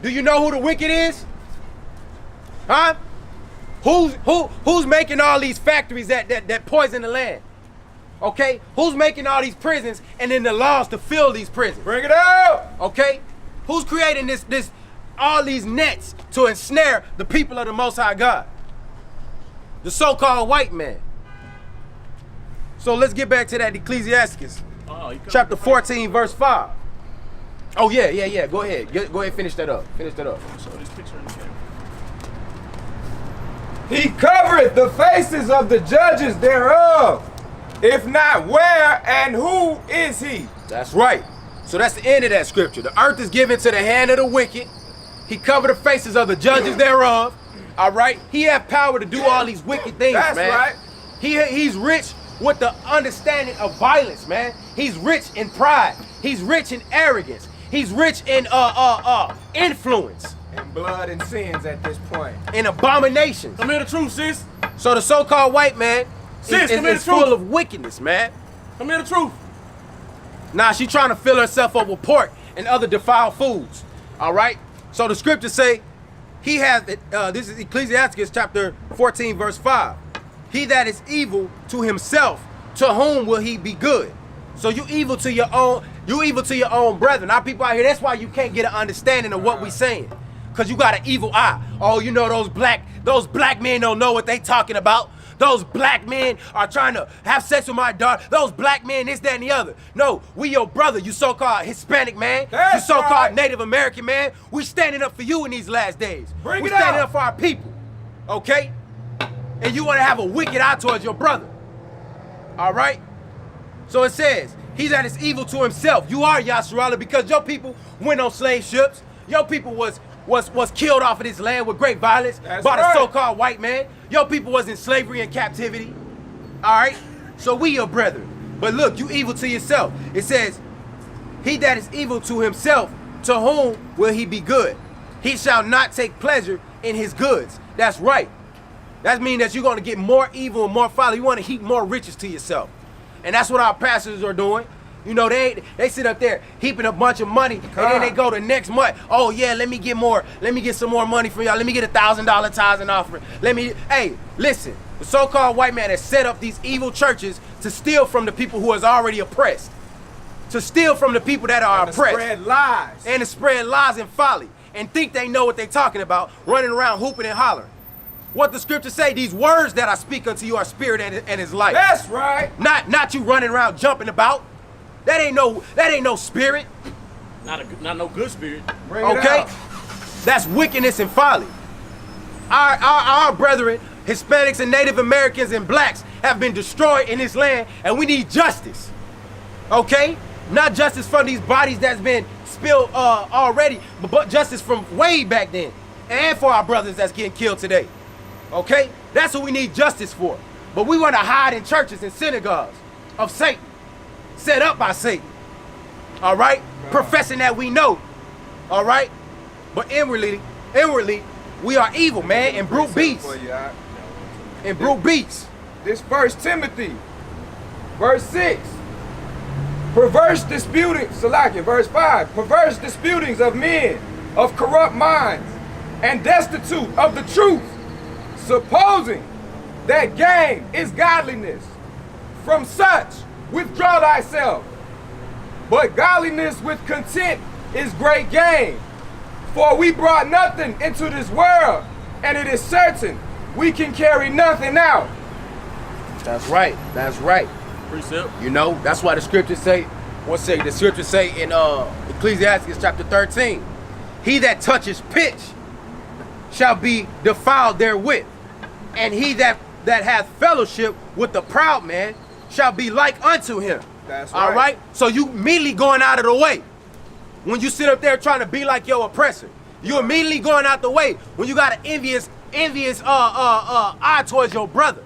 Do you know who the wicked is? Huh? Who's making all these factories that poison the land? Okay? Who's making all these prisons and then the laws to fill these prisons? Bring it out! Okay? Who's creating all these nets to ensnare the people of the Most High God? The so-called white man. So let's get back to that Ecclesiasticus, chapter 14, verse 5. Oh yeah. Go ahead. Go ahead, finish that up. Finish that up. Show this picture in the camera. He covereth the faces of the judges thereof. If not, where and who is he? That's right. So that's the end of that scripture. The earth is given to the hand of the wicked. He covered the faces of the judges thereof. All right. He have power to do all these wicked things, That's man. right. He's rich with the understanding of violence, man. He's rich in pride. He's rich in arrogance. He's rich in influence. And blood and sins at this point. In abominations. Come here the truth, sis. So the so-called white man Sis, come here is the truth. full of wickedness, man. Come here the truth. Nah, she trying to fill herself up with pork and other defiled foods. All right? So the scriptures say, he has, this is Ecclesiasticus chapter 14, verse 5. He that is evil to himself, to whom will he be good? So you evil to your own brethren. Our people out here, that's why you can't get an understanding of what we saying. Cause you got an evil eye. Oh, you know those black men don't know what they talking about. Those black men are trying to have sex with my daughter. Those black men, this, that, and the other. No, we your brother, you so-called Hispanic man. That's you so-called right. Native American man. We standing up for you in these last days. Bring we it standing out. up for our people. Okay? And you want to have a wicked eye towards your brother. All right? So it says, he that is evil to himself. You are Yasharala because your people went on slave ships. Your people was killed off of this land with great violence That's by right. the so-called white man. Your people was in slavery and captivity. All right? So we your brethren. But look, you evil to yourself. It says, he that is evil to himself, to whom will he be good? He shall not take pleasure in his goods. That's right. That means that you're going to get more evil and more folly. You want to heap more riches to yourself. And that's what our pastors are doing. You know, they sit up there heaping a bunch of money, and then they go the next month. Oh yeah, let me get some more money from y'all. Let me get $1,000 tithes and offering. Hey, listen, the so-called white man has set up these evil churches to steal from the people who is already oppressed. To steal from the people that are oppressed. Spread lies. And to spread lies and folly. And think they know what they're talking about, running around hooping and hollering. What the scriptures say, these words that I speak unto you are spirit and is life. That's right. Not you running around jumping about. That ain't no spirit. Not no good spirit. Bring it Okay? out. That's wickedness and folly. Our brethren, Hispanics and Native Americans and blacks have been destroyed in this land, and we need justice. Okay? Not justice from these bodies that's been spilled already, but justice from way back then. And for our brothers that's getting killed today. Okay? That's what we need justice for. But we want to hide in churches and synagogues of Satan. Set up by Satan. All right? Professing that we know. All right? But inwardly, we are evil, man, and brute beasts. For you, all right? And brute beasts. This 1 Timothy, verse 6. Perverse disputing, Salakia, verse 5. Perverse disputings of men of corrupt minds and destitute of the truth, supposing that gain is godliness. From such, withdraw thyself. But godliness with content is great gain. For we brought nothing into this world, and it is certain we can carry nothing out. That's right. That's right. Precept. You know, that's why the scriptures say, the scriptures say in Ecclesiastes chapter 13, he that touches pitch shall be defiled therewith, and he that hath fellowship with the proud man shall be like unto him. That's right. All right? So you immediately going out of the way. When you sit up there trying to be like your oppressor, you immediately going out the way when you got an envious eye towards your brother.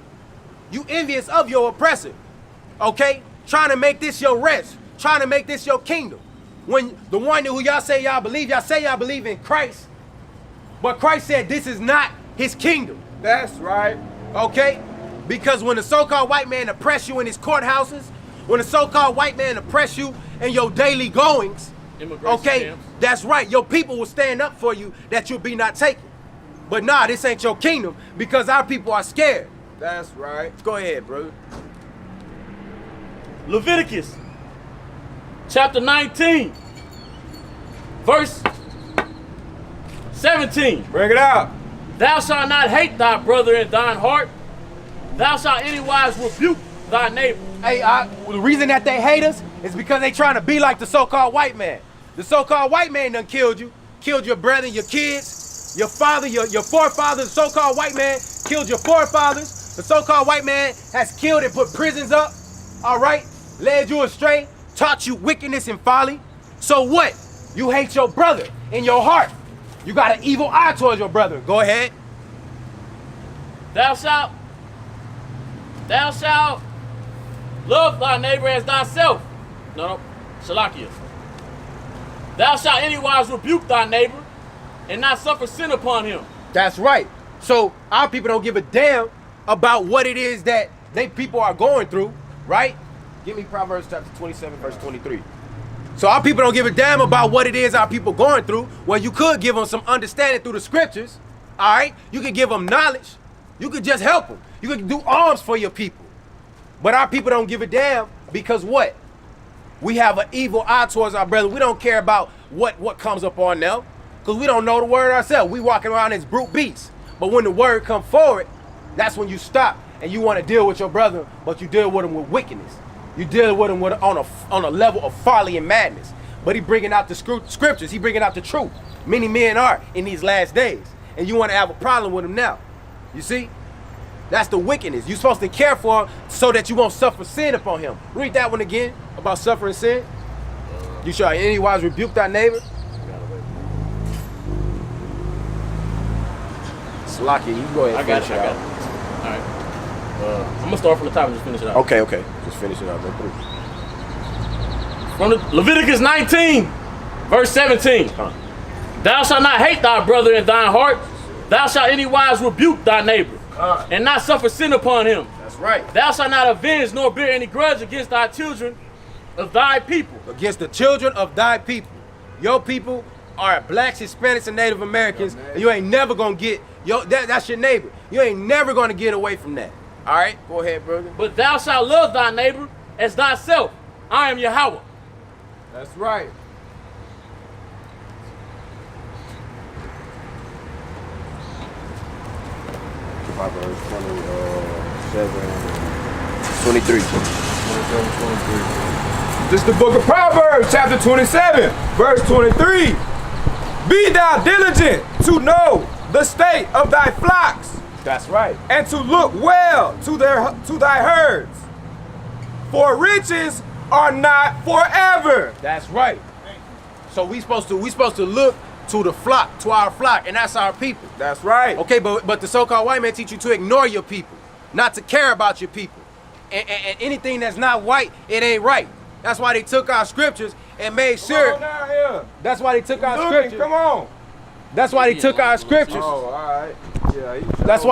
You envious of your oppressor. Okay? Trying to make this your rest. Trying to make this your kingdom. When the one who y'all say y'all believe in Christ. But Christ said this is not his kingdom. That's right. Okay? Because when the so-called white man oppress you in his courthouses, when the so-called white man oppress you in your daily goings, Immigration Okay, camps. that's right. Your people will stand up for you that you'll be not taken. But nah, this ain't your kingdom because our people are scared. That's right. Go ahead, brother. Leviticus chapter 19, verse 17. Bring it out. Thou shalt not hate thy brother in thine heart. Thou shalt anywise rebuke thy neighbor. Hey, the reason that they hate us is because they trying to be like the so-called white man. The so-called white man done killed you, killed your brother, your kids, your father, your forefathers. The so-called white man killed your forefathers. The so-called white man has killed and put prisons up, all right? Led you astray, taught you wickedness and folly. So what? You hate your brother in your heart. You got an evil eye towards your brother. Go ahead. Thou shalt love thy neighbor as thyself. No, Shalakiah. Thou shalt anywise rebuke thy neighbor and not suffer sin upon him. That's right. So our people don't give a damn about what it is that they people are going through, right? Give me Proverbs chapter 27, verse 23. So our people don't give a damn about what it is our people going through. Well, you could give them some understanding through the scriptures, all right? You could give them knowledge. You could just help them. You could do alms for your people. But our people don't give a damn because what? We have an evil eye towards our brother. We don't care about what comes up on them because we don't know the word ourselves. We walking around as brute beasts. But when the word come forward, that's when you stop and you want to deal with your brother, but you deal with him with wickedness. You deal with him on a level of folly and madness. But he bringing out the scriptures. He bringing out the truth. Many men are in these last days. And you want to have a problem with him now. You see? That's the wickedness. You're supposed to care for him so that you won't suffer sin upon him. Read that one again about suffering sin. You shall anywise rebuke thy neighbor. Slaki, you go ahead. I got it. All right. I'm gonna start from the top and just finish it out. Okay. Just finish it out. Go through. From the Leviticus 19, verse 17. Thou shalt not hate thy brother in thine heart. Thou shalt anywise rebuke thy neighbor, and not suffer sin upon him. That's right. Thou shalt not avenge nor bear any grudge against thy children of thy people. Against the children of thy people. Your people are blacks, Hispanics, and Native Americans, and you ain't never gonna get that's your neighbor. You ain't never gonna get away from that. All right, go ahead, brother. But thou shalt love thy neighbor as thyself. I am Yahweh. That's right. Proverbs 23. This is the book of Proverbs, chapter 27, verse 23. Be thou diligent to know the state of thy flocks, That's right. and to look well to thy herds. For riches are not forever. That's right. So we supposed to look to the flock, to our flock, and that's our people. That's right. Okay, but the so-called white man teach you to ignore your people, not to care about your people. And anything that's not white, it ain't right. That's why they took our scriptures and made sure. Come on down here. That's why they took our Looking, scriptures. come on. That's why they took our scriptures. Oh, all right. Yeah. That's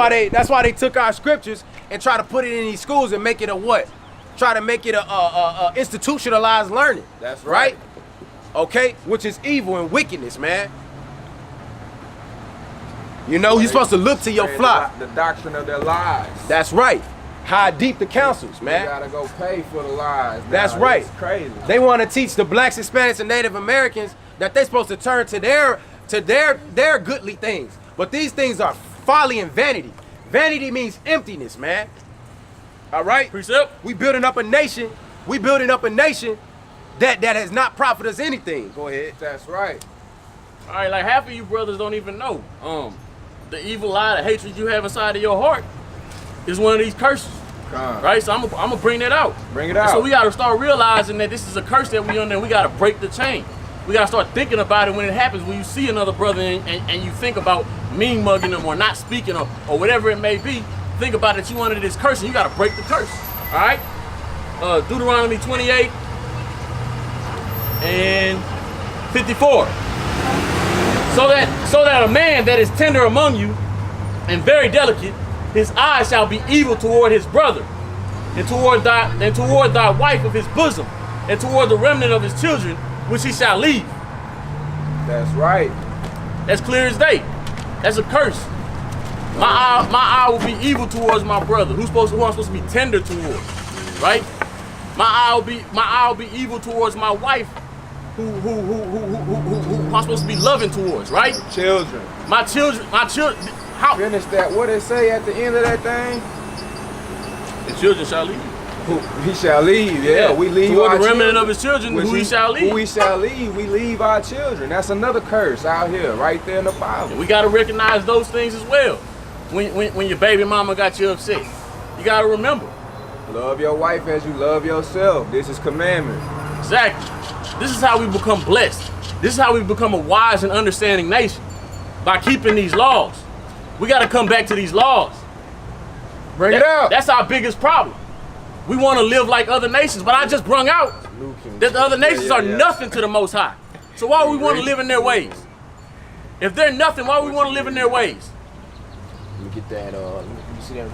why they took our scriptures and try to put it in these schools and make it a what? Try to make it a institutionalized learning. That's right. Okay, which is evil and wickedness, man. You know, you're supposed to look to your flock. The doctrine of their lies. That's right. Hide deep the counsels, You man. gotta go pay for the lies. now. That's right. It's crazy. They want to teach the blacks, Hispanics, and Native Americans that they're supposed to turn to their goodly things. But these things are folly and vanity. Vanity means emptiness, man. All right? Precept. We building up a nation. We building up a nation that has not profited us anything. Go ahead. That's right. All right, like half of you brothers don't even know. The evil lie, the hatred you have inside of your heart is one of these curses. Right? So I'm gonna bring that out. Bring it out. So we gotta start realizing that this is a curse that we under, and we gotta break the chain. We gotta start thinking about it when it happens, when you see another brother and you think about mean mugging them or not speaking or whatever it may be. Think about it, you under this curse and you gotta break the curse. All right? Deuteronomy 28 and 54. So that a man that is tender among you and very delicate, his eyes shall be evil toward his brother, and toward thy wife of his bosom, and toward the remnant of his children, which he shall leave. That's right. That's clear as day. That's a curse. My eye will be evil towards my brother. Who I'm supposed to be tender towards, right? My eye will be evil towards my wife, who I'm supposed to be loving towards, right? Children. My children. How Finish that. What it say at the end of that thing? the children shall leave. He shall leave. Yeah, we leave toward our the remnant children. of his children, Which who he shall leave. Who we shall leave. We leave our children. That's another curse out here, right there in the Bible. We gotta recognize those things as well. When your baby mama got you upset, you gotta remember. Love your wife as you love yourself. This is commandment. Exactly. This is how we become blessed. This is how we become a wise and understanding nation. By keeping these laws. We gotta come back to these laws. Bring it out. That's our biggest problem. We want to live like other nations, but I just brung out that the other nations are nothing to the Most High. So why would we want to live in their ways? If they're nothing, why would we want to live in their ways? Let me get that. You see that?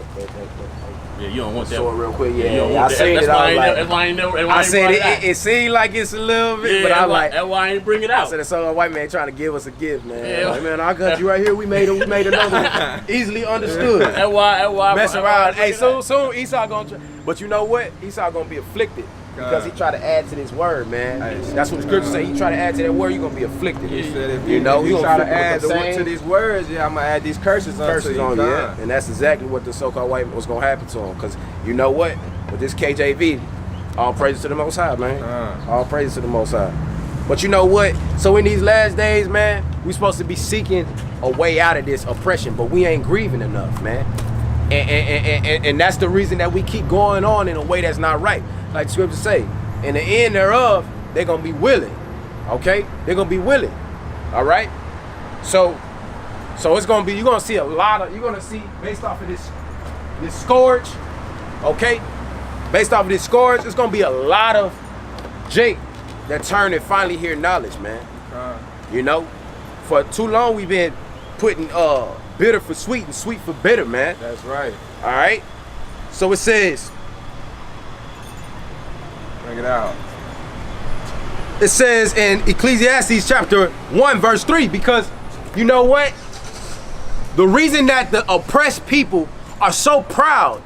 Yeah, you don't want that. Sword real quick. you Yeah, don't I want that. seen That's it. why I I ain't was never- that's like, why I ain't never. I said it seemed like it's a little bit, but I'm like, that's why I ain't bring it I out. said it's some white man trying to give us a gift, man. Yeah. Like, man, our country right here, we made another one. Easily understood. That's why. Mess that's why I around. bring Hey, it out. soon Esau gonna try. But you know what? Esau gonna be afflicted because he tried to add to this word, man. Hey, That's what the scripture say. He try to add to that word, you're gonna be afflicted. He said if You know, if he you gonna try to flip add with the to same these words, yeah, I'm gonna add these curses curses you. on you, yeah. God. And that's exactly what the so-called white man was gonna happen to him. Cause you know what? With this KJV, all praises to the Most High, man. All praises to the Most High. But you know what? So in these last days, man, we supposed to be seeking a way out of this oppression, but we ain't grieving enough, man. And that's the reason that we keep going on in a way that's not right. Like the scriptures say, in the end thereof, they're gonna be willing. Okay? They're gonna be willing. All right? So it's gonna be, you're gonna see based off of this scourge, okay? Based off of this scourge, it's gonna be a lot of Jake that turn and finally hear knowledge, man. You know? For too long we've been putting bitter for sweet and sweet for bitter, man. That's right. All right? So it says, Bring it out. it says in Ecclesiastes chapter 1 verse 3, because you know what? The reason that the oppressed people are so proud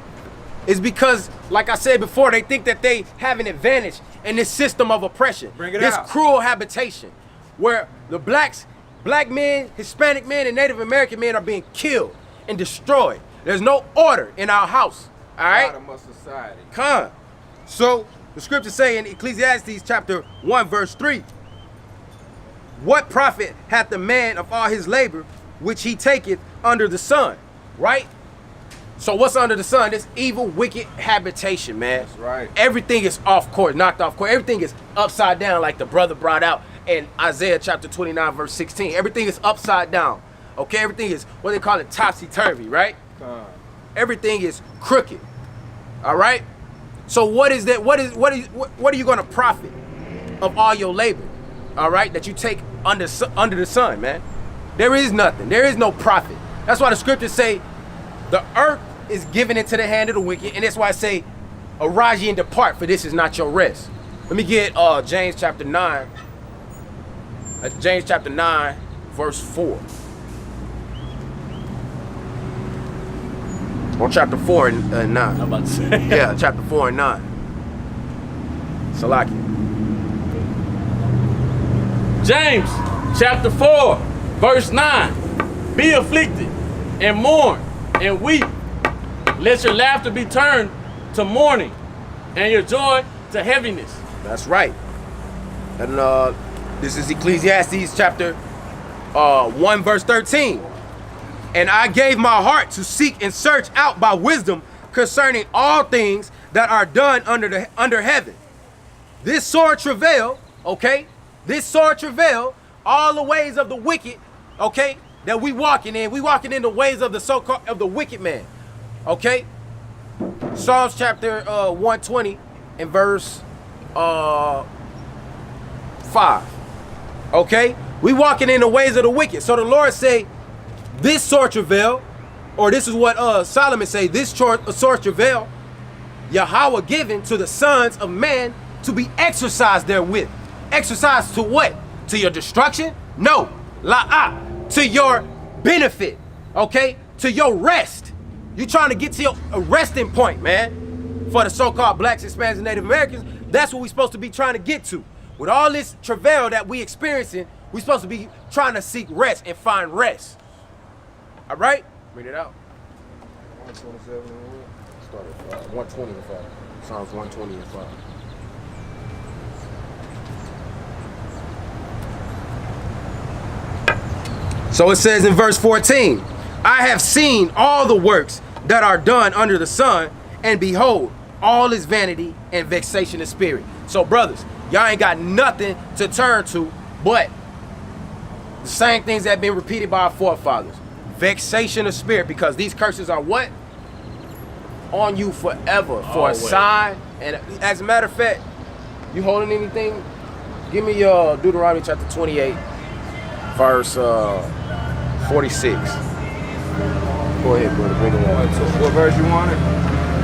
is because, like I said before, they think that they have an advantage in this system of oppression. Bring it this out. cruel habitation where the black men, Hispanic men, and Native American men are being killed and destroyed. There's no order in our house. All right? Bottom of society. Come. So the scriptures say in Ecclesiastes chapter 1 verse 3, what profit hath the man of all his labor which he taketh under the sun? Right? So what's under the sun? This evil, wicked habitation, man. That's right. Everything is off course, knocked off course. Everything is upside down, like the brother brought out in Isaiah chapter 29 verse 16. Everything is upside down. Okay, everything is what they call it, topsy-turvy, right? Everything is crooked. All right? So what is that? What are you going to profit of all your labor? All right, that you take under the sun, man. There is nothing. There is no profit. That's why the scriptures say the earth is given into the hand of the wicked, and that's why I say, arise ye and depart, for this is not your rest. Let me get James chapter 9. James chapter 9, verse 4. Or chapter 4 and 9. I'm about to say. Yeah, chapter 4 and 9. Salaki. James chapter 4, verse 9. Be afflicted and mourn and weep. Let your laughter be turned to mourning and your joy to heaviness. That's right. And this is Ecclesiastes chapter 1 verse 13. And I gave my heart to seek and search out by wisdom concerning all things that are done under heaven. This sore travail, okay? This sore travail, all the ways of the wicked, okay? That we walking in the ways of the so-called of the wicked man. Okay? Psalms chapter 120 and verse 5. Okay? We walking in the ways of the wicked. So the Lord say, this sore travail, or this is what Solomon say, this sore travail, Yahweh given to the sons of man to be exercised therewith. Exercised to what? To your destruction? No, la'ah, to your benefit, okay? To your rest. You trying to get to your resting point, man. For the so-called blacks, Hispanics, and Native Americans, that's what we're supposed to be trying to get to. With all this travail that we experiencing, we're supposed to be trying to seek rest and find rest. All right? Read it out. 127. Start at 120 and 5. Psalms 120 and 5. So it says in verse 14, I have seen all the works that are done under the sun, and behold, all is vanity and vexation of spirit. So brothers, y'all ain't got nothing to turn to but the same things that have been repeated by our forefathers. Vexation of spirit, because these curses are what? On you forever, for Always. a sign. And as a matter of fact, you holding anything? Give me Deuteronomy chapter 28, verse 46. Go ahead, brother, bring it up. What verse you wanted?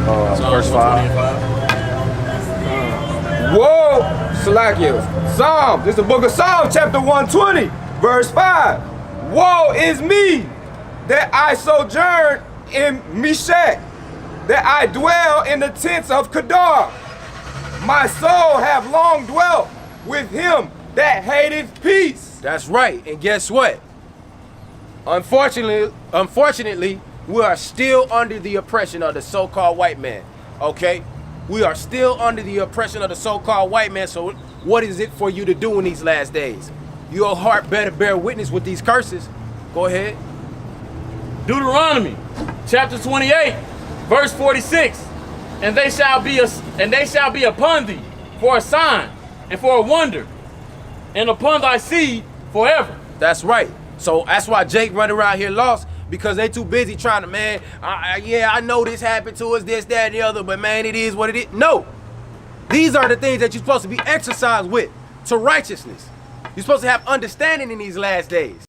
Verse 5. 125. Whoa, Salakia. Psalm, this is the book of Psalm, chapter 120, verse 5. Woe is me that I sojourn in Meshach, that I dwell in the tents of Kedar. My soul have long dwelt with him that hateth peace. That's right. And guess what? Unfortunately, we are still under the oppression of the so-called white man. Okay? We are still under the oppression of the so-called white man. So what is it for you to do in these last days? Your heart better bear witness with these curses. Go ahead. Deuteronomy chapter 28, verse 46. And they shall be upon thee for a sign and for a wonder, and upon thy seed forever. That's right. So that's why Jake running around here lost, because they too busy trying to, man, yeah, I know this happened to us, this, that, and the other, but man, it is what it is. No. These are the things that you're supposed to be exercised with to righteousness. You're supposed to have understanding in these last days.